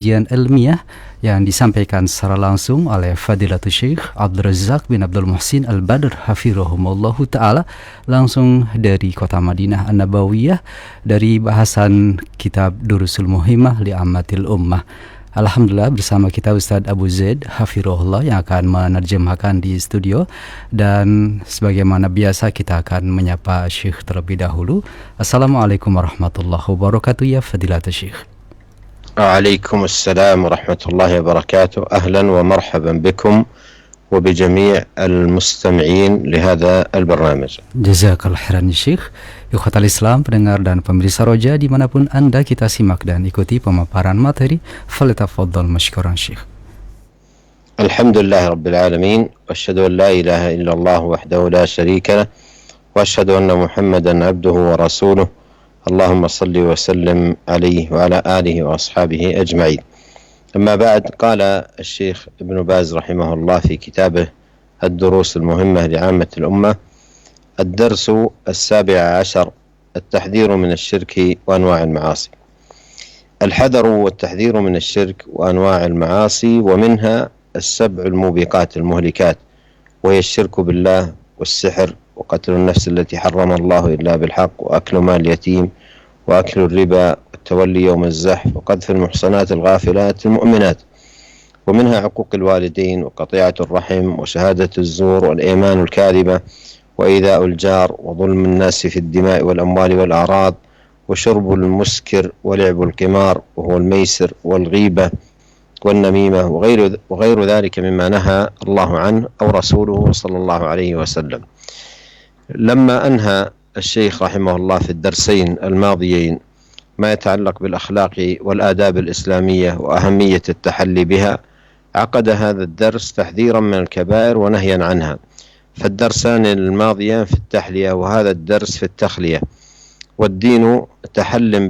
Kajian ilmiah yang disampaikan secara langsung oleh Fadilatul Syekh Abdul Razak bin Abdul Muhsin Al-Badr hafirahumullahu ta'ala, langsung dari kota Madinah An-Nabawiyah, dari bahasan kitab Durusul Muhimmah li Ammatil Ummah. Alhamdulillah, bersama kita Ustadz Abu Zaid hafirahullah yang akan menerjemahkan di studio, dan sebagaimana biasa kita akan menyapa Syekh terlebih dahulu. Assalamualaikum warahmatullahi wabarakatuh ya Fadilatul Syekh. وعليكم السلام ورحمة الله وبركاته. أهلا ومرحبا بكم وبجميع المستمعين لهذا البرنامج. Jazakallah khairan Syekh. Ikhwatal Islam, pendengar dan pemirsa Roja dimanapun Anda, kita simak dan ikuti pemaparan materi. Falyatafaddal mashkuran Syekh. الحمد لله رب العالمين وأشهد أن لا إله إلا الله وحده لا شريك له وأشهد أن محمدا عبده ورسوله اللهم صل وسلم عليه وعلى آله وأصحابه أجمعين. أما بعد، قال الشيخ ابن باز رحمه الله في كتابه الدروس المهمة لعامة الأمة: الدرس 17: التحذير من الشرك وأنواع المعاصي. الحذر والتحذير من الشرك وأنواع المعاصي، ومنها السبع الموبقات المهلكات، وهي الشرك بالله والسحر وقتل النفس التي حرم الله إلا بالحق وأكل مال اليتيم وأكل الربا والتولي يوم الزحف وقذف المحصنات الغافلات المؤمنات، ومنها عقوق الوالدين وقطيعة الرحم وشهادة الزور والأيمان الكاذبة وإيذاء الجار وظلم الناس في الدماء والأموال والأعراض وشرب المسكر ولعب القمار وهو الميسر والغيبة والنميمة وغير ذلك مما نهى الله عنه أو رسوله صلى الله عليه وسلم. لما أنهى الشيخ رحمه الله في الدرسين الماضيين ما يتعلق بالأخلاق والآداب الإسلامية وأهمية التحلي بها، عقد هذا الدرس تحذيرا من الكبائر ونهيا عنها. فالدرسان الماضيان في التحلية وهذا الدرس في التخلية. والدين تحل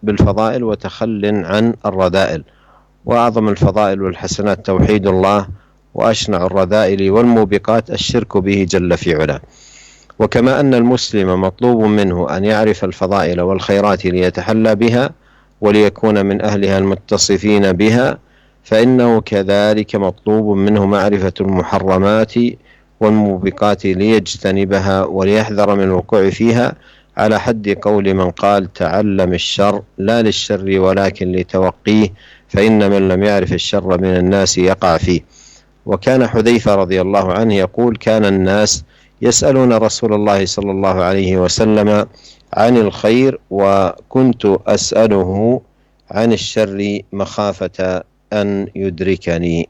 بالفضائل وتخل عن الرذائل، وأعظم الفضائل والحسنات توحيد الله، وأشنع الرذائل والموبقات الشرك به جل في علاه. وكما أن المسلم مطلوب منه أن يعرف الفضائل والخيرات ليتحلى بها وليكون من أهلها المتصفين بها، فإنه كذلك مطلوب منه معرفة المحرمات والموبقات ليجتنبها وليحذر من الوقوع فيها، على حد قول من قال: تعلم الشر لا للشر ولكن لتوقيه، فإن من لم يعرف الشر من الناس يقع فيه. وكان حذيفة رضي الله عنه يقول: كان الناس يسألون رسول الله صلى الله عليه وسلم عن الخير وكنت أسأله عن الشر مخافة أن يدركني.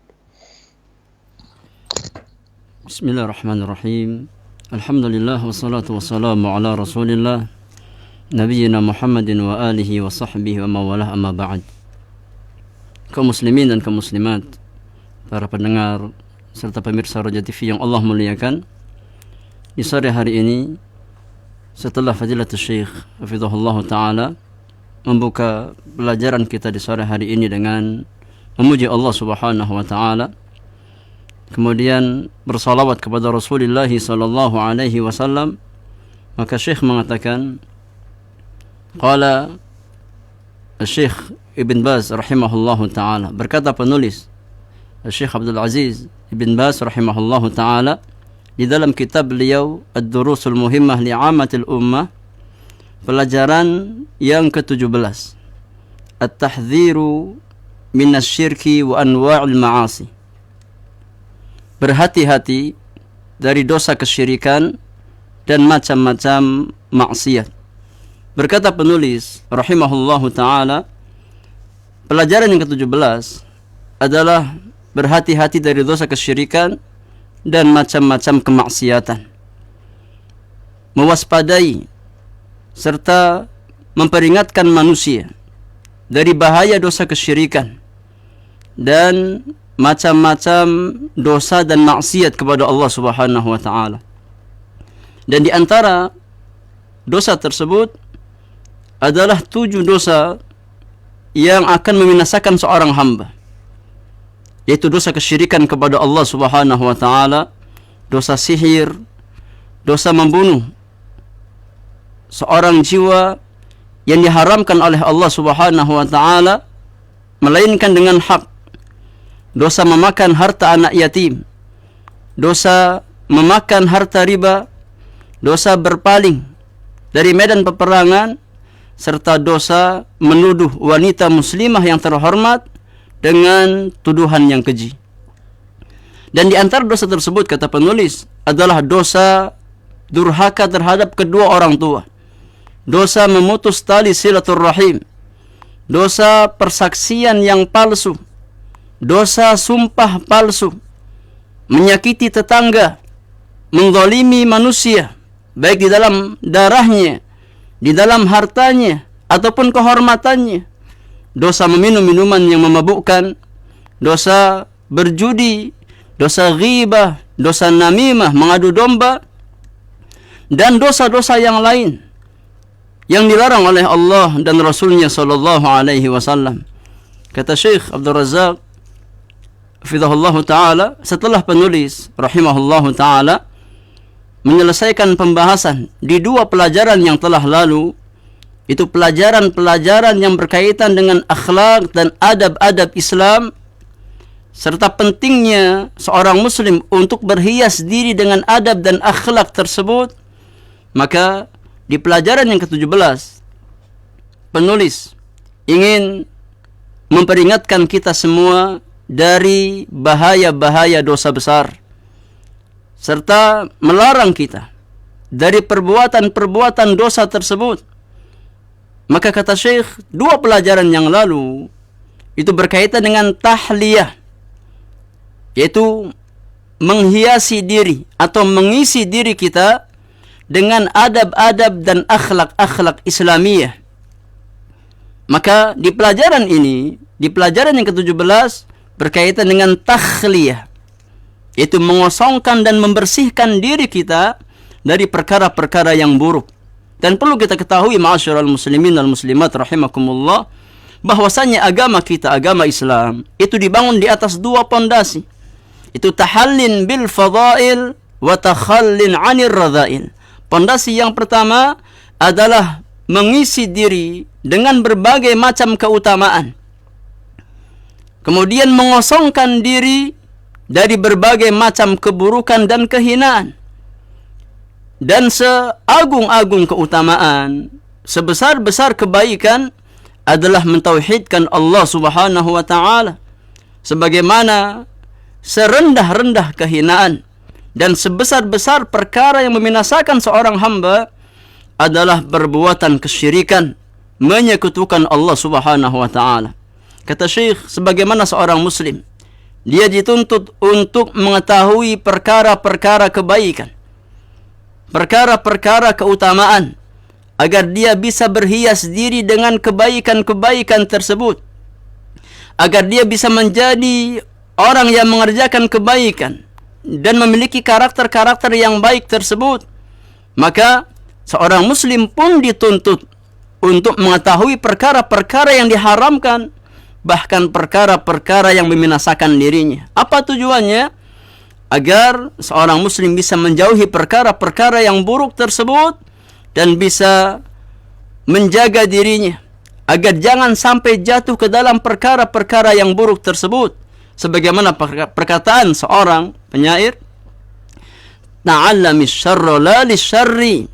بسم الله الرحمن الرحيم. الحمد لله والصلاة والسلام على رسول الله نبينا محمد وآله وصحبه ومن والاه, أما بعد. Kaum muslimin dan kaum muslimat, para pendengar serta pemirsa Roja TV yang Allah muliakan, di sore hari ini, setelah Fadilatul Syekh hafizahullah ta'ala membuka pelajaran kita di sore hari ini dengan memuji Allah subhanahu wa ta'ala, kemudian bersalawat kepada Rasulullah sallallahu alaihi wasallam, maka Syekh mengatakan, qala Syekh Ibn Baz rahimahullahu ta'ala, berkata penulis Syekh Abdul Aziz Ibn Baz rahimahullahu ta'ala di dalam kitab beliau Ad-Durusul Muhimmah li'amatil Ummah, pelajaran yang ke-17, At-Tahdhiru minasyirki wa anwa'il ma'asi, berhati-hati dari dosa kesyirikan dan macam-macam maksiat. Berkata penulis rahimahullahu ta'ala, pelajaran yang ke-17 adalah berhati-hati dari dosa kesyirikan dan macam-macam kemaksiatan, mewaspadai serta memperingatkan manusia dari bahaya dosa kesyirikan dan macam-macam dosa dan maksiat kepada Allah subhanahu wa ta'ala. Dan di antara dosa tersebut adalah 7 dosa yang akan membinasakan seorang hamba, yaitu dosa kesyirikan kepada Allah subhanahu wa ta'ala, dosa sihir, dosa membunuh seorang jiwa yang diharamkan oleh Allah subhanahu wa ta'ala, melainkan dengan hak, dosa memakan harta anak yatim, dosa memakan harta riba, dosa berpaling dari medan peperangan, serta dosa menuduh wanita muslimah yang terhormat dengan tuduhan yang keji. Dan di antara dosa tersebut, kata penulis, adalah dosa durhaka terhadap kedua orang tua, dosa memutus tali silaturrahim, dosa persaksian yang palsu, dosa sumpah palsu, menyakiti tetangga, menzalimi manusia, baik di dalam darahnya, di dalam hartanya, ataupun kehormatannya, dosa meminum minuman yang memabukkan, dosa berjudi, dosa ghibah, dosa namimah, mengadu domba, dan dosa-dosa yang lain yang dilarang oleh Allah dan Rasulnya sallallahu alaihi wasallam. Kata Syekh Abdul Razak hafizahullah ta'ala, setelah penulis rahimahullah ta'ala menyelesaikan pembahasan di dua pelajaran yang telah lalu, itu pelajaran-pelajaran yang berkaitan dengan akhlak dan adab-adab Islam, serta pentingnya seorang muslim untuk berhias diri dengan adab dan akhlak tersebut, maka di pelajaran yang ke-17 penulis ingin memperingatkan kita semua dari bahaya-bahaya dosa besar, serta melarang kita dari perbuatan-perbuatan dosa tersebut. Maka kata Syekh, dua pelajaran yang lalu itu berkaitan dengan tahliyah, yaitu menghiasi diri atau mengisi diri kita dengan adab-adab dan akhlak-akhlak Islamiyah. Maka di pelajaran ini, di pelajaran yang ke-17 berkaitan dengan takhliyah, yaitu mengosongkan dan membersihkan diri kita dari perkara-perkara yang buruk. Dan perlu kita ketahui, ma'asyiral muslimin wal muslimat rahimakumullah, bahwasanya agama kita, agama Islam, itu dibangun di atas dua pondasi. Itu tahallin bil fadail wa takhallin 'anir radhail. Pondasi yang pertama adalah mengisi diri dengan berbagai macam keutamaan, kemudian mengosongkan diri dari berbagai macam keburukan dan kehinaan. Dan seagung-agung keutamaan, sebesar-besar kebaikan adalah mentauhidkan Allah Subhanahu wa ta'ala, sebagaimana serendah-rendah kehinaan dan sebesar-besar perkara yang membinasakan seorang hamba adalah perbuatan kesyirikan, menyekutukan Allah Subhanahu wa ta'ala. Kata Syekh, sebagaimana seorang muslim, dia dituntut untuk mengetahui perkara-perkara kebaikan, perkara-perkara keutamaan, agar dia bisa berhias diri dengan kebaikan-kebaikan tersebut, agar dia bisa menjadi orang yang mengerjakan kebaikan dan memiliki karakter-karakter yang baik tersebut. Maka seorang muslim pun dituntut untuk mengetahui perkara-perkara yang diharamkan, bahkan perkara-perkara yang membinasakan dirinya. Apa tujuannya? Agar seorang muslim bisa menjauhi perkara-perkara yang buruk tersebut dan bisa menjaga dirinya agar jangan sampai jatuh ke dalam perkara-perkara yang buruk tersebut. Sebagaimana perkataan seorang penyair, ta'allami syarra la lisyarri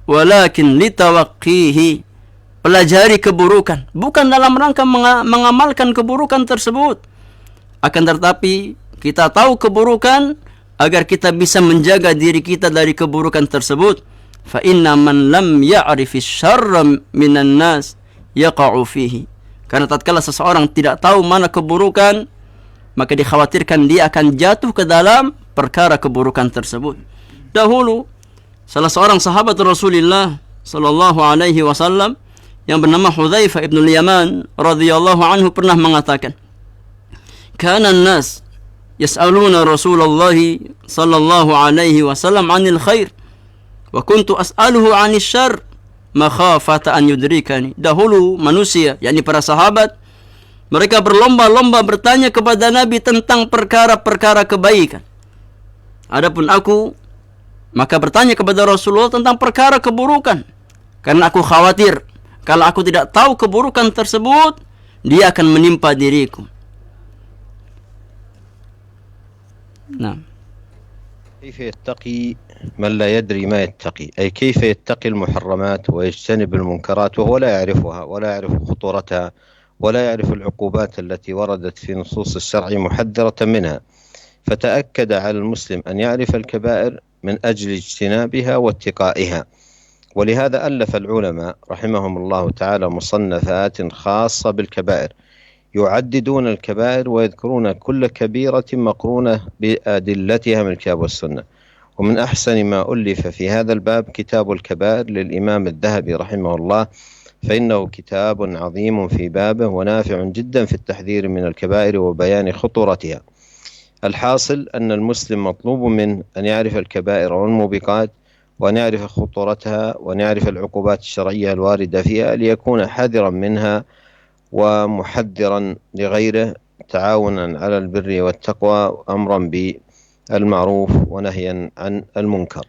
walakin litawaqqihi. Pelajari keburukan bukan dalam rangka mengamalkan keburukan tersebut, akan tetapi kita tahu keburukan agar kita bisa menjaga diri kita dari keburukan tersebut. Fa inna man lam ya'rifis syarra minan nas yaqa'u fihi. Karena tatkala seseorang tidak tahu mana keburukan, maka dikhawatirkan dia akan jatuh ke dalam perkara keburukan tersebut. Dahulu salah seorang sahabat Rasulullah sallallahu alaihi wasallam yang bernama Hudzaifah ibn al-Yaman radhiyallahu anhu pernah mengatakan, "Kana an-nas yas'aluna Rasulullah sallallahu alaihi wasallam 'anil khair wa kuntu as'aluhu 'anil syarr makhafata an yudrikani." Dahulu manusia, yakni para sahabat, mereka berlomba-lomba bertanya kepada Nabi tentang perkara-perkara kebaikan. Adapun aku, maka bertanya kepada Rasulullah tentang perkara keburukan, karena aku khawatir kalau aku tidak tahu keburukan tersebut, dia akan menimpa diriku. Nah. كيف يتقي من لا يدري ما يتقي، أي كيف يتقي المحرمات ويجتنب المنكرات وهو لا يعرفها ولا يعرف خطورتها ولا يعرف العقوبات التي وردت في نصوص الشرع محذرة منها. فتأكد على المسلم أن يعرف الكبائر من أجل اجتنابها واتقائها. ولهذا ألف العلماء رحمهم الله تعالى مصنفات خاصة بالكبائر يعددون الكبائر ويذكرون كل كبيرة مقرونة بأدلتها من الكتاب والسنة. ومن أحسن ما ألف في هذا الباب كتاب الكبائر للإمام الذهبي رحمه الله، فإنه كتاب عظيم في بابه ونافع جدا في التحذير من الكبائر وبيان خطورتها. الحاصل أن المسلم مطلوب منه أن يعرف الكبائر والموبقات وأن يعرف خطورتها وأن يعرف العقوبات الشرعية الواردة فيها ليكون حذرا منها ومحذرا لغيره، تعاونا على البر والتقوى، أمرا بالمعروف ونهيا عن المنكر.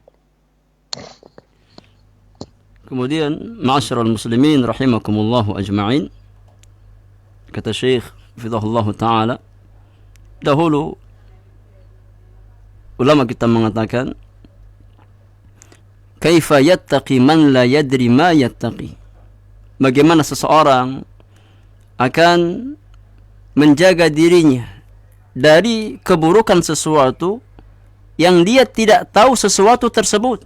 Kemudian, ma'asyiral muslimin rahimakumullahu ajma'in, kata Syekh hafizahullah ta'ala, dahulu ulama kita mengatakan, kaifa yattaqi man la yadri ma yattaqi, bagaimana seseorang akan menjaga dirinya dari keburukan sesuatu yang dia tidak tahu sesuatu tersebut.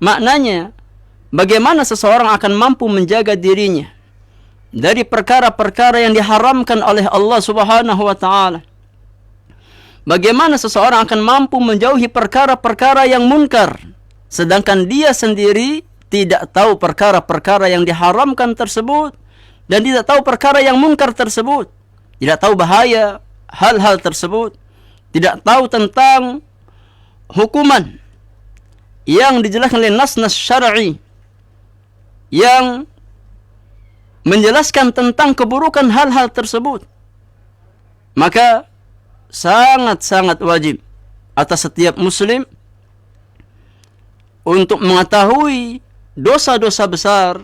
Maknanya, bagaimana seseorang akan mampu menjaga dirinya dari perkara-perkara yang diharamkan oleh Allah Subhanahu wa ta'ala. Bagaimana seseorang akan mampu menjauhi perkara-perkara yang munkar, sedangkan dia sendiri tidak tahu perkara-perkara yang diharamkan tersebut dan tidak tahu perkara yang munkar tersebut, tidak tahu bahaya hal-hal tersebut, tidak tahu tentang hukuman yang dijelaskan oleh nas-nas syar'i yang menjelaskan tentang keburukan hal-hal tersebut. Maka sangat-sangat wajib atas setiap muslim untuk mengetahui dosa-dosa besar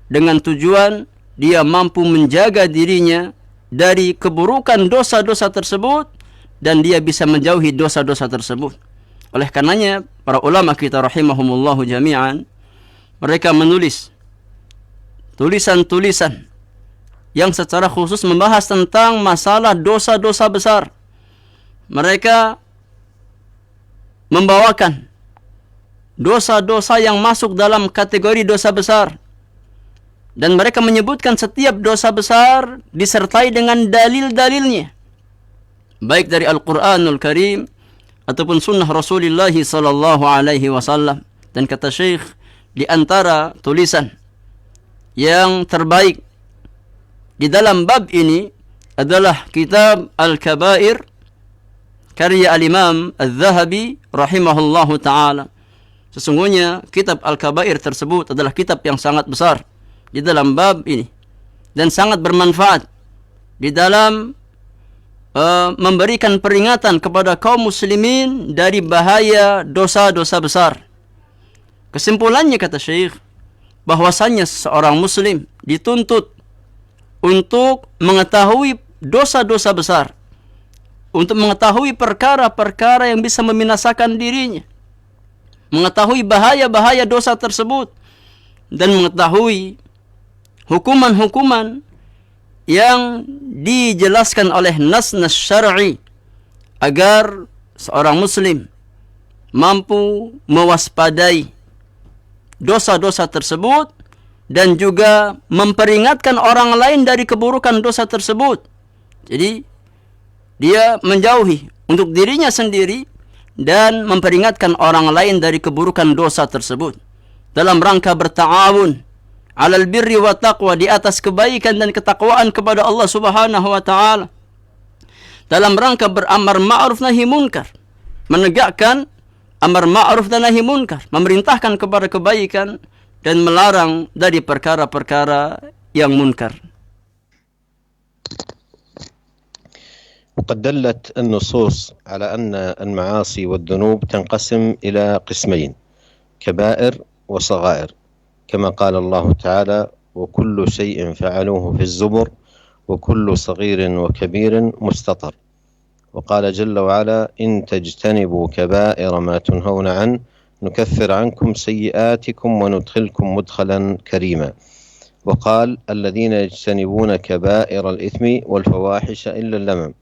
dengan tujuan dia mampu menjaga dirinya dari keburukan dosa-dosa tersebut dan dia bisa menjauhi dosa-dosa tersebut. Oleh karenanya, para ulama kita rahimahumullahu jami'an, mereka menulis tulisan-tulisan yang secara khusus membahas tentang masalah dosa-dosa besar. Mereka membawakan dosa-dosa yang masuk dalam kategori dosa besar, dan mereka menyebutkan setiap dosa besar disertai dengan dalil-dalilnya, baik dari Al-Quranul Karim ataupun sunnah Rasulullah sallallahu alaihi wasallam. Dan kata Syekh, di antara tulisan yang terbaik di dalam bab ini adalah kitab Al-Kabair karya Al-Imam Al-Zahabi rahimahullahu ta'ala. Sesungguhnya kitab Al-Kabair tersebut adalah kitab yang sangat besar di dalam bab ini dan sangat bermanfaat di dalam memberikan peringatan kepada kaum muslimin dari bahaya dosa-dosa besar. Kesimpulannya, kata Syekh, bahwasannya seorang muslim dituntut untuk mengetahui dosa-dosa besar, untuk mengetahui perkara-perkara yang bisa membinasakan dirinya, mengetahui bahaya-bahaya dosa tersebut, dan mengetahui hukuman-hukuman yang dijelaskan oleh nas-nas syar'i agar seorang muslim mampu mewaspadai dosa-dosa tersebut dan juga memperingatkan orang lain dari keburukan dosa tersebut. Jadi dia menjauhi untuk dirinya sendiri dan memperingatkan orang lain dari keburukan dosa tersebut dalam rangka berta'awun 'alal birri wa taqwa, di atas kebaikan dan ketakwaan kepada Allah Subhanahu wa ta'ala, dalam rangka beramar ma'ruf nahi munkar, menegakkan amar ma'ruf dan nahi munkar, memerintahkan kepada kebaikan dan melarang dari perkara-perkara yang munkar. وقد دلت النصوص على أن المعاصي والذنوب تنقسم إلى قسمين: كبائر وصغائر، كما قال الله تعالى: وكل شيء فعلوه في الزبر وكل صغير وكبير مستطر. وقال جل وعلا: إن تجتنبوا كبائر ما تنهون عنه نكفر عنكم سيئاتكم وندخلكم مدخلا كريما. وقال: الذين يجتنبون كبائر الإثم والفواحش إلا اللمم.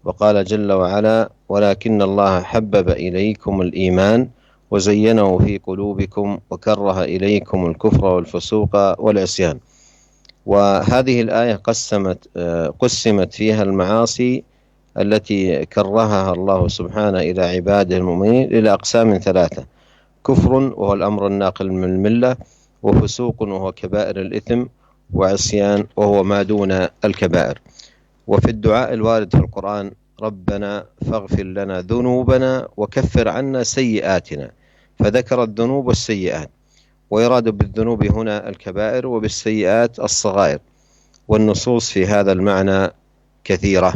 وقال جل وعلا: ولكن الله حبب إليكم الإيمان وزينه في قلوبكم وكره إليكم الكفر والفسوق والعصيان. وهذه الآية قسمت فيها المعاصي التي كرهها الله سبحانه إلى عباده المؤمنين إلى أقسام ثلاثة: كفر وهو الأمر الناقل من الملة، وفسوق وهو كبائر الإثم، وعصيان وهو ما دون الكبائر. وفي الدعاء الوارد في القرآن: ربنا فاغفر لنا ذنوبنا وكفر عنا سيئاتنا، فذكر الذنوب والسيئات، ويراد بالذنوب هنا الكبائر وبالسيئات الصغائر، والنصوص في هذا المعنى كثيرة.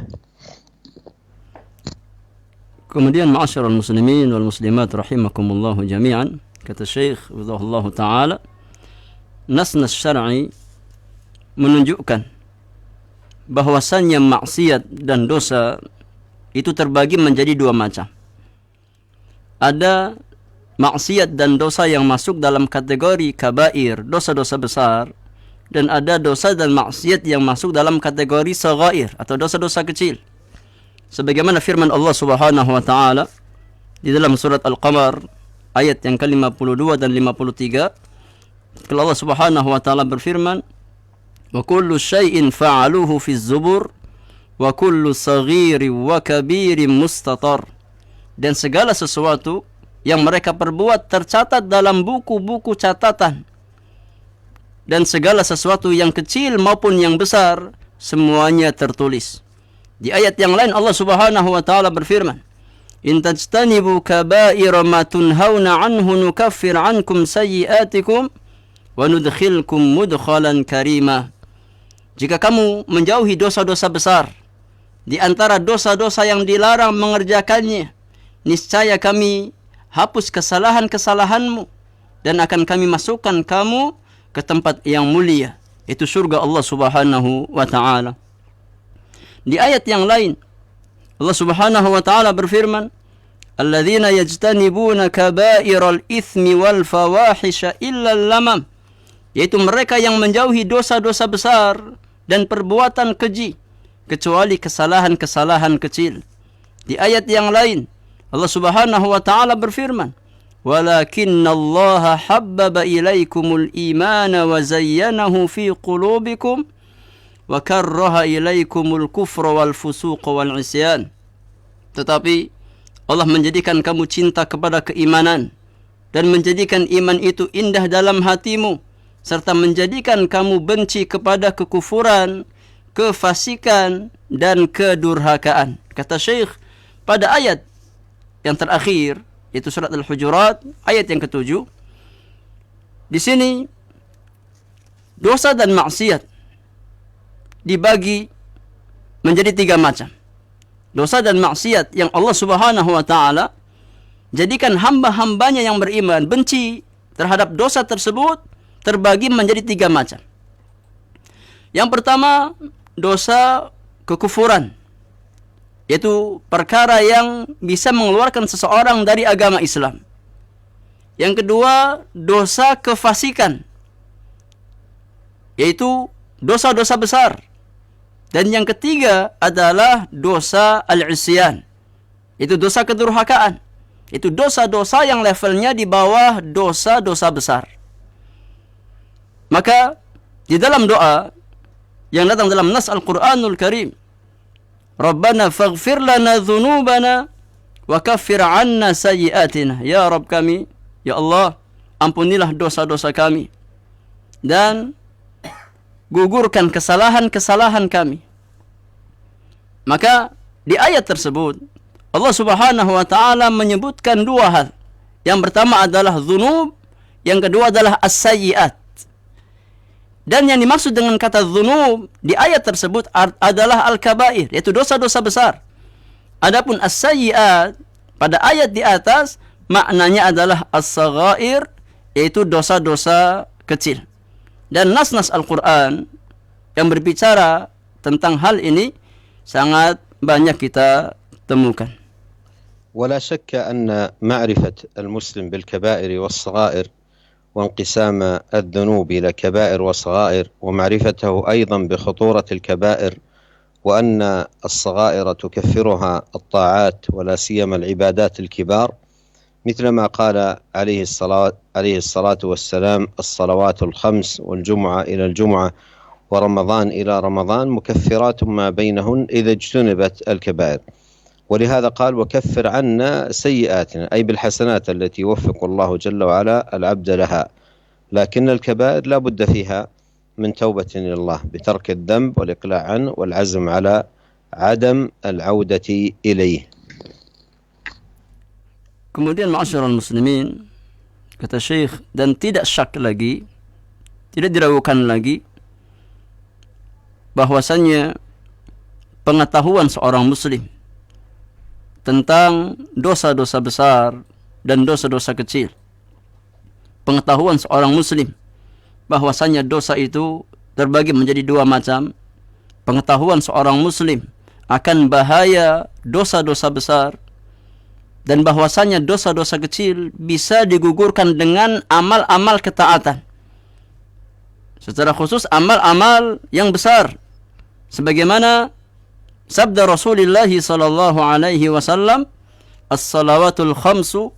Kemudian ma'asyiral muslimin wal muslimat rahimakumullah jami'an, kata Syekh Ridhahullah Ta'ala, nas-nas syar'i menunjukkan bahwasannya maksiat dan dosa itu terbagi menjadi dua macam. Ada maksiat dan dosa yang masuk dalam kategori kabair, dosa-dosa besar, dan ada dosa dan maksiat yang masuk dalam kategori saghair atau dosa-dosa kecil. Sebagaimana firman Allah Subhanahu wa taala di dalam surat Al-Qamar ayat yang ke-52 dan 53, kalau Allah Subhanahu wa taala berfirman, "Wa kullu syai'in fa'aluhu fi zubur wa kullu saghirin wa kabirin mustatar." Dan segala sesuatu yang mereka perbuat tercatat dalam buku-buku catatan. Dan segala sesuatu yang kecil maupun yang besar semuanya tertulis. Di ayat yang lain Allah Subhanahu wa taala berfirman, "In tajtanibu kaba'ira ma tunhauna anhu nukaffir ankum sayyi'atikum wa nudkhilkum mudkhalan karima." Jika kamu menjauhi dosa-dosa besar, di antara dosa-dosa yang dilarang mengerjakannya, niscaya kami hapus kesalahan-kesalahanmu dan akan kami masukkan kamu ke tempat yang mulia, itu surga Allah Subhanahu wa taala. Di ayat yang lain Allah Subhanahu wa taala berfirman, "Alladzina yajtanibuna kaba'iral itsmi wal fawahisha illa lamam." Yaitu mereka yang menjauhi dosa-dosa besar dan perbuatan keji kecuali kesalahan-kesalahan kecil. Di ayat yang lain Allah Subhanahu wa taala berfirman, "Walakinnallaha habbaba ilaikumul imana wa zayyanahu fi qulubikum wa karraha ilaikumul kufra wal fusuqa wal isyan." Tetapi Allah menjadikan kamu cinta kepada keimanan dan menjadikan iman itu indah dalam hatimu, serta menjadikan kamu benci kepada kekufuran, kefasikan dan kedurhakaan. Kata Syekh pada ayat yang terakhir, itu surat Al-Hujurat ayat yang ke-7, di sini dosa dan maksiat dibagi menjadi tiga macam. Dosa dan maksiat yang Allah Subhanahu wa taala jadikan hamba-hambanya yang beriman benci terhadap dosa tersebut terbagi menjadi tiga macam. Yang pertama, dosa kekufuran, yaitu perkara yang bisa mengeluarkan seseorang dari agama Islam. Yang kedua, dosa kefasikan, yaitu dosa-dosa besar. Dan yang ketiga adalah dosa al-isyan, itu dosa kedurhakaan. Itu dosa-dosa yang levelnya di bawah dosa-dosa besar. Maka di dalam doa yang datang dalam nas Al-Quranul Karim, "Rabbana faghfir lana dhunubana wa kaffir anna sayyiatina." Ya Rabb kami, ya Allah, ampunilah dosa-dosa kami dan gugurkan kesalahan-kesalahan kami. Maka di ayat tersebut Allah Subhanahu wa taala menyebutkan dua hal. Yang pertama adalah dzunub, yang kedua adalah as-sayyiat. Dan yang dimaksud dengan kata dzunub di ayat tersebut adalah al-kabair, yaitu dosa-dosa besar. Adapun as-sayyiat pada ayat di atas maknanya adalah as-saghair, yaitu dosa-dosa kecil. Dan nas-nas Al-Quran yang berbicara tentang hal ini sangat banyak kita temukan. ولا شك أن معرفة المسلم بالكبائر والصغائر وانقسام الذنوب إلى كبائر وصغائر ومعرفته أيضا بخطورة الكبائر وأن الصغائر تكفرها الطاعات ولا سيما العبادات الكبار مثل ما قال عليه الصلاة والسلام الصلوات الخمس والجمعة إلى الجمعة ورمضان إلى رمضان مكفرات ما بينهن إذا اجتنبت الكبائر. ولهذا قال وكفر عنا سيئاتنا أي بالحسنات التي يوفق الله جل وعلا العبد لها. لكن الكبائر لا بد فيها من توبة إلى الله بترك الذنب والإقلاع عنه والعزم على عدم العودة إليه. Kemudian ma'asyiral muslimin, kata Syekh, dan tidak syak lagi, tidak diragukan lagi bahwasannya pengetahuan seorang muslim tentang dosa-dosa besar dan dosa-dosa kecil. Pengetahuan seorang muslim bahwasanya dosa itu terbagi menjadi dua macam. Pengetahuan seorang muslim akan bahaya dosa-dosa besar dan bahwasanya dosa-dosa kecil bisa digugurkan dengan amal-amal ketaatan. Secara khusus amal-amal yang besar, sebagaimana sabda Rasulullah sallallahu alaihi wasallam, as-salawatul khamsu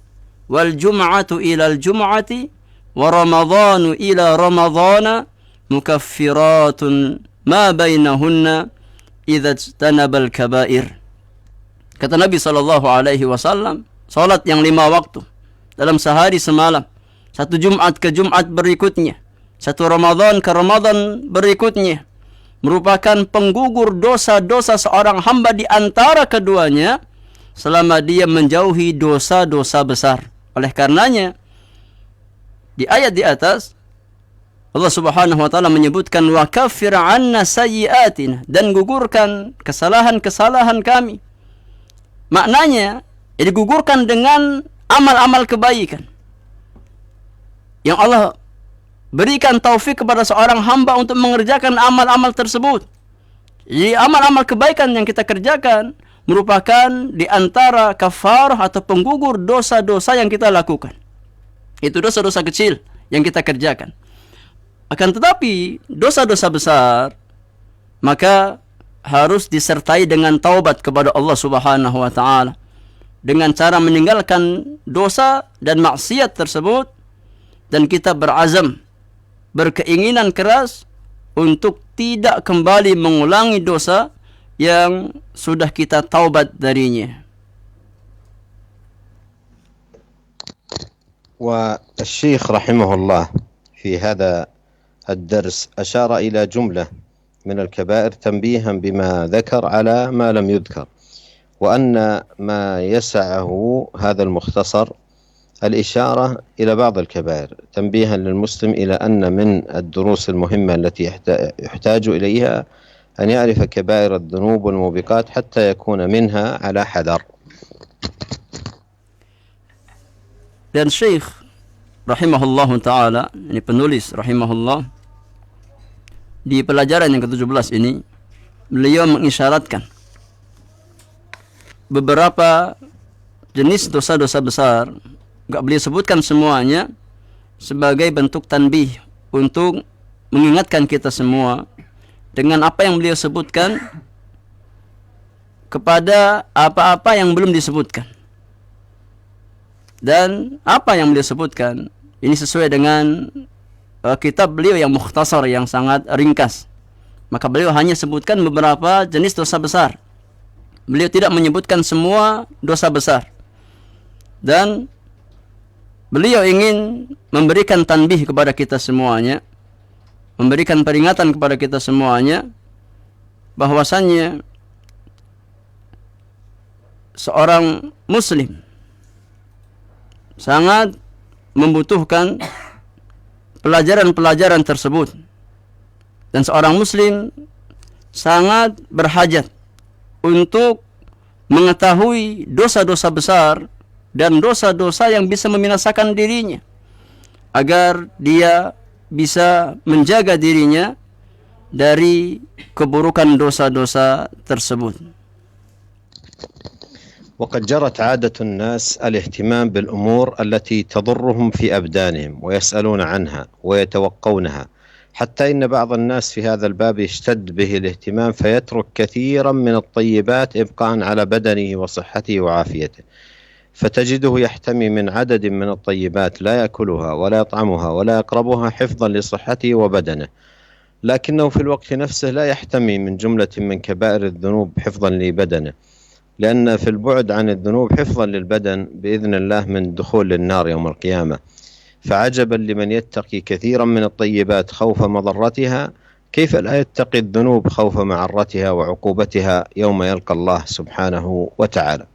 wal jum'atu ila al-jum'ati wa ramadhanu ila ramadhana mukaffiratun ma bainahunna idza ijtanabal kaba'ir. Kata Nabi sallallahu alaihi wasallam, salat yang 5 waktu dalam sehari semalam, satu Jumat ke Jumat berikutnya, satu Ramadan ke Ramadan berikutnya, merupakan penggugur dosa-dosa seorang hamba di antara keduanya selama dia menjauhi dosa-dosa besar. Oleh karenanya, di ayat di atas Allah Subhanahu wa taala menyebutkan wa kaffir 'anna sayyi'atina, dan gugurkan kesalahan-kesalahan kami. Maknanya digugurkan dengan amal-amal kebaikan yang Allah berikan taufik kepada seorang hamba untuk mengerjakan amal-amal tersebut. Jadi amal-amal kebaikan yang kita kerjakan merupakan di antara kafarah atau penggugur dosa-dosa yang kita lakukan. Itu dosa-dosa kecil yang kita kerjakan. Akan tetapi dosa-dosa besar maka harus disertai dengan taubat kepada Allah Subhanahu wa taala dengan cara meninggalkan dosa dan maksiat tersebut, dan kita berazam, berkeinginan keras untuk tidak kembali mengulangi dosa yang sudah kita taubat darinya. والشيخ رحمه الله في هذا الدرس أشار إلى جملة من الكبائر تنبيها بما ذكر على ما لم يذكر، وأن ما يسعه هذا المختصر الإشارة إلى بعض الكبائر تنبيها للمسلم إلى أن من الدروس المهمة التي يحتاج إليها أن يعرف كبائر الذنوب والموبقات حتى يكون منها على حذر. Dan Syekh rahimahullah ta'ala, ini penulis rahimahullah, di pelajaran yang ke-17 ini beliau mengisyaratkan beberapa jenis dosa-dosa besar. Enggak beliau sebutkan semuanya, sebagai bentuk tanbih untuk mengingatkan kita semua dengan apa yang beliau sebutkan kepada apa-apa yang belum disebutkan. Dan apa yang beliau sebutkan ini sesuai dengan kitab beliau yang mukhtasar, yang sangat ringkas. Maka beliau hanya sebutkan beberapa jenis dosa besar. Beliau tidak menyebutkan semua dosa besar. Dan beliau ingin memberikan tanbih kepada kita semuanya, memberikan peringatan kepada kita semuanya, bahwasannya seorang muslim sangat membutuhkan pelajaran-pelajaran tersebut, dan seorang muslim sangat berhajat untuk mengetahui dosa-dosa besar dan dosa-dosa yang bisa membinasakan dirinya, agar dia bisa menjaga dirinya dari keburukan dosa-dosa tersebut. وقد جرت عادة الناس الاهتمام بالأمور التي تضرهم في أبدانهم ويسألون عنها ويتوقونها، حتى إن بعض الناس في هذا الباب يشتد به الاهتمام فيترك كثيرا من الطيبات إبقاء على بدنه وصحته وعافيته، فتجده يحتمي من عدد من الطيبات لا يأكلها ولا يطعمها ولا يقربها حفظا لصحته وبدنه، لكنه في الوقت نفسه لا يحتمي من جملة من كبائر الذنوب حفظا لبدنه، لأن في البعد عن الذنوب حفظا للبدن بإذن الله من دخول النار يوم القيامة. فعجبا لمن يتقي كثيرا من الطيبات خوف مضرتها، كيف لا يتقي الذنوب خوف معرتها وعقوبتها يوم يلقى الله سبحانه وتعالى.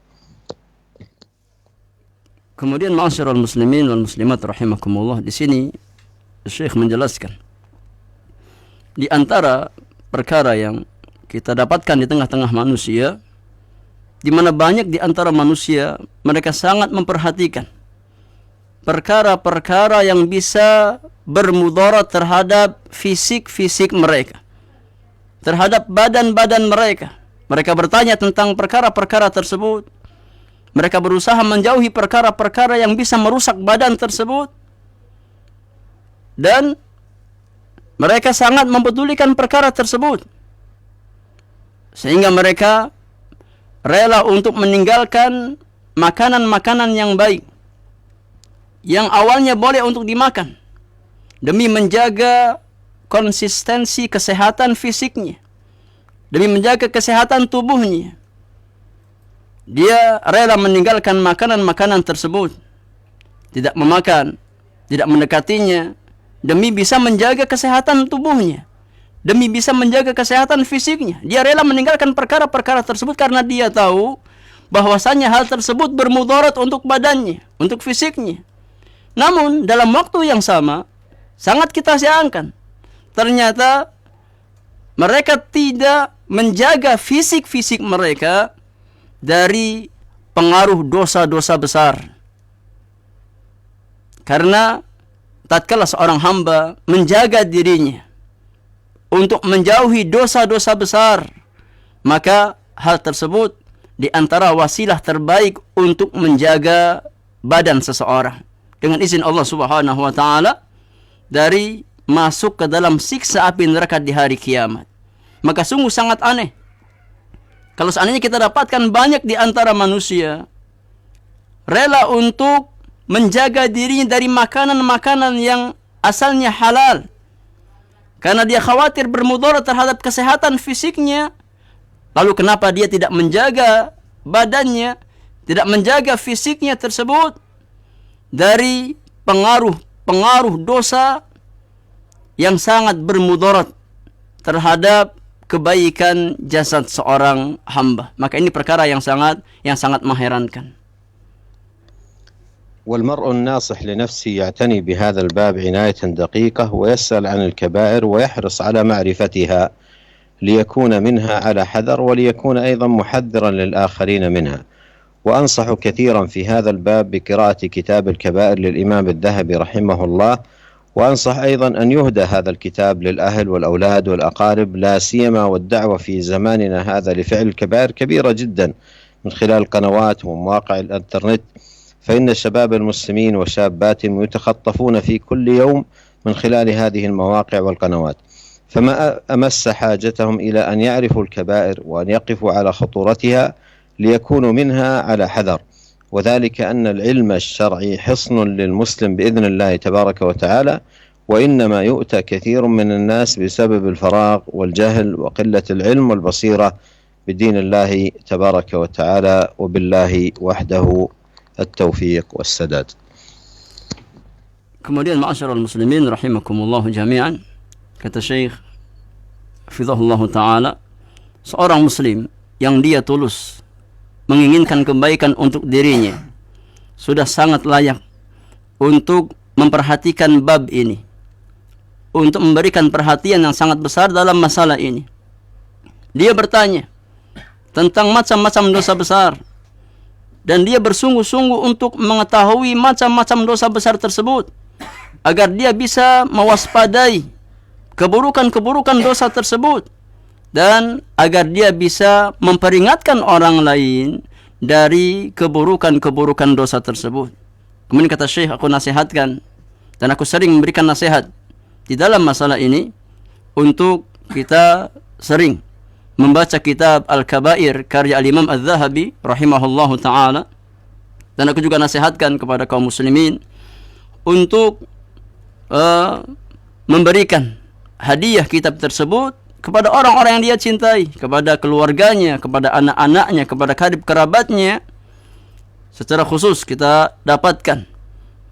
Kemudian ma'asyiral muslimin wal muslimat rahimakumullah, di sini Syekh menjelaskan di antara perkara yang kita dapatkan di tengah-tengah manusia, di mana banyak di antara manusia mereka sangat memperhatikan perkara-perkara yang bisa bermudarat terhadap fisik-fisik mereka, terhadap badan-badan mereka. Mereka bertanya tentang perkara-perkara tersebut. Mereka berusaha menjauhi perkara-perkara yang bisa merusak badan tersebut. Dan mereka sangat mempedulikan perkara tersebut, sehingga mereka rela untuk meninggalkan makanan-makanan yang baik, yang awalnya boleh untuk dimakan, demi menjaga konsistensi kesehatan fisiknya, demi menjaga kesehatan tubuhnya. Dia rela meninggalkan makanan-makanan tersebut, tidak memakan, tidak mendekatinya, demi bisa menjaga kesehatan tubuhnya, demi bisa menjaga kesehatan fisiknya. Dia rela meninggalkan perkara-perkara tersebut karena dia tahu bahwasanya hal tersebut bermudarat untuk badannya, untuk fisiknya. Namun dalam waktu yang sama, sangat kita sayangkan, ternyata mereka tidak menjaga fisik-fisik mereka dari pengaruh dosa-dosa besar. Karena tatkala seorang hamba menjaga dirinya untuk menjauhi dosa-dosa besar, maka hal tersebut di antara wasilah terbaik untuk menjaga badan seseorang dengan izin Allah Subhanahu wa taala dari masuk ke dalam siksa api neraka di hari kiamat. Maka sungguh sangat aneh kalau seandainya kita dapatkan banyak di antara manusia rela untuk menjaga dirinya dari makanan-makanan yang asalnya halal, karena dia khawatir bermudarat terhadap kesehatan fisiknya. Lalu kenapa dia tidak menjaga badannya, tidak menjaga fisiknya tersebut dari pengaruh dosa yang sangat bermudarat terhadap kebaikan jasad seorang hamba? Maka ini perkara yang sangat mengherankan. والمرء الناصح لنفسه يعتني بهذا الباب عناية دقيقة ويسأل عن الكبائر ويحرص على معرفتها ليكون منها على حذر وليكون أيضا محذرا للآخرين منها. وأنصح كثيرا في هذا الباب بقراءة كتاب الكبائر للإمام الذهبي رحمه الله، وأنصح أيضا أن يهدى هذا الكتاب للأهل والأولاد والأقارب، لا سيما والدعوة في زماننا هذا لفعل الكبائر كبيرة جدا من خلال القنوات ومواقع الإنترنت، فإن شباب المسلمين وشاباتهم يتخطفون في كل يوم من خلال هذه المواقع والقنوات، فما أمس حاجتهم إلى أن يعرفوا الكبائر وأن يقفوا على خطورتها ليكونوا منها على حذر، وذلك أن العلم الشرعي حصن للمسلم بإذن الله تبارك وتعالى، وإنما يؤتى كثير من الناس بسبب الفراغ والجهل وقلة العلم والبصيرة بدين الله تبارك وتعالى، وبالله وحده التوفيق والسداد. Kemudian ma'asyiral muslimin rahimakumullah jami'an, kata Syekh hafizahullah taala, seorang muslim yang dia tulus menginginkan kebaikan untuk dirinya sudah sangat layak untuk memperhatikan bab ini, untuk memberikan perhatian yang sangat besar dalam masalah ini. Dia bertanya tentang macam-macam dosa besar, dan dia bersungguh-sungguh untuk mengetahui macam-macam dosa besar tersebut agar dia bisa mewaspadai keburukan-keburukan dosa tersebut, dan agar dia bisa memperingatkan orang lain dari keburukan-keburukan dosa tersebut. Kemudian kata Syekh, aku nasihatkan, dan aku sering memberikan nasihat di dalam masalah ini, untuk kita sering membaca kitab Al-Kabair karya Al-Imam Al-Zahabi rahimahullahu ta'ala. Dan aku juga nasihatkan kepada kaum muslimin untuk memberikan hadiah kitab tersebut kepada orang-orang yang dia cintai, kepada keluarganya, kepada anak-anaknya, kepada karib kerabatnya. Secara khusus kita dapatkan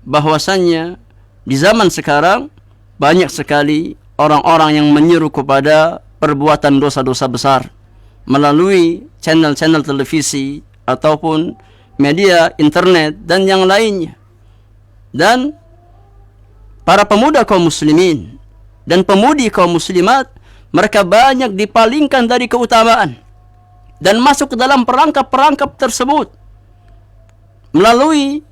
bahwasannya di zaman sekarang banyak sekali orang-orang yang menyeru kepada perbuatan dosa-dosa besar melalui channel-channel televisi ataupun media internet dan yang lainnya. Dan para pemuda kaum muslimin dan pemudi kaum muslimat, mereka banyak dipalingkan dari keutamaan dan masuk ke dalam perangkap-perangkap tersebut melalui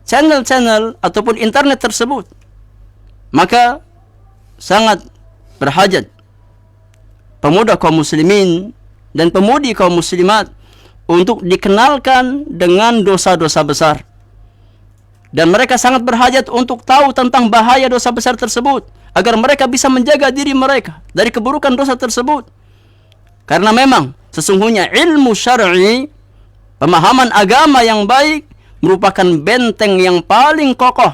channel-channel ataupun internet tersebut. Maka sangat berhajat pemuda kaum muslimin dan pemudi kaum muslimat untuk dikenalkan dengan dosa-dosa besar. Dan mereka sangat berhajat untuk tahu tentang bahaya dosa besar tersebut, agar mereka bisa menjaga diri mereka dari keburukan dosa tersebut. Karena memang sesungguhnya ilmu syar'i, pemahaman agama yang baik, merupakan benteng yang paling kokoh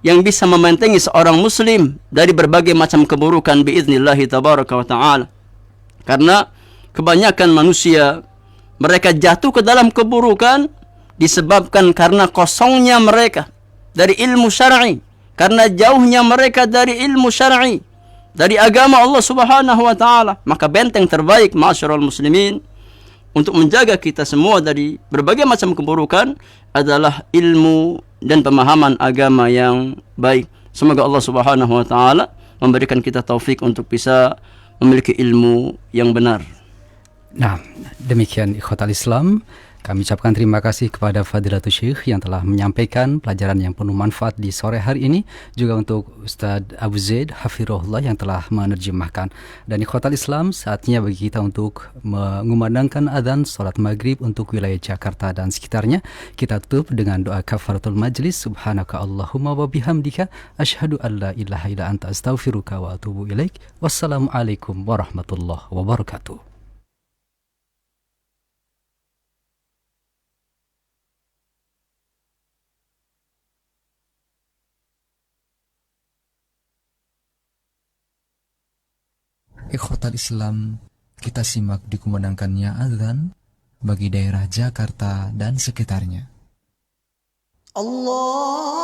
yang bisa membentengi seorang muslim dari berbagai macam keburukan biiznillahi tabaraka wa ta'ala. Karena kebanyakan manusia, mereka jatuh ke dalam keburukan disebabkan karena kosongnya mereka dari ilmu syar'i, karena jauhnya mereka dari ilmu syar'i, dari agama Allah Subhanahu wa taala. Maka benteng terbaik ma'asyiral muslimin untuk menjaga kita semua dari berbagai macam keburukan adalah ilmu dan pemahaman agama yang baik. Semoga Allah Subhanahu wa taala memberikan kita taufik untuk bisa memiliki ilmu yang benar. Nah, demikian ikhwatal Islam. Kami ucapkan terima kasih kepada Fadilatul Syekh yang telah menyampaikan pelajaran yang penuh manfaat di sore hari ini. Juga untuk Ustadz Abu Zaid Hafirullah yang telah menerjemahkan. Dan ikhwatal Islam, saatnya bagi kita untuk mengumandangkan adzan salat maghrib untuk wilayah Jakarta dan sekitarnya. Kita tutup dengan doa kafaratul majlis. Subhanaka Allahumma wa bihamdika asyhadu an la ilaha illa anta astaghfiruka wa atubu ilaik. Wassalamualaikum warahmatullahi wabarakatuh. Ikhwatal Islam, kita simak dikumandangkannya azan bagi daerah Jakarta dan sekitarnya. Allah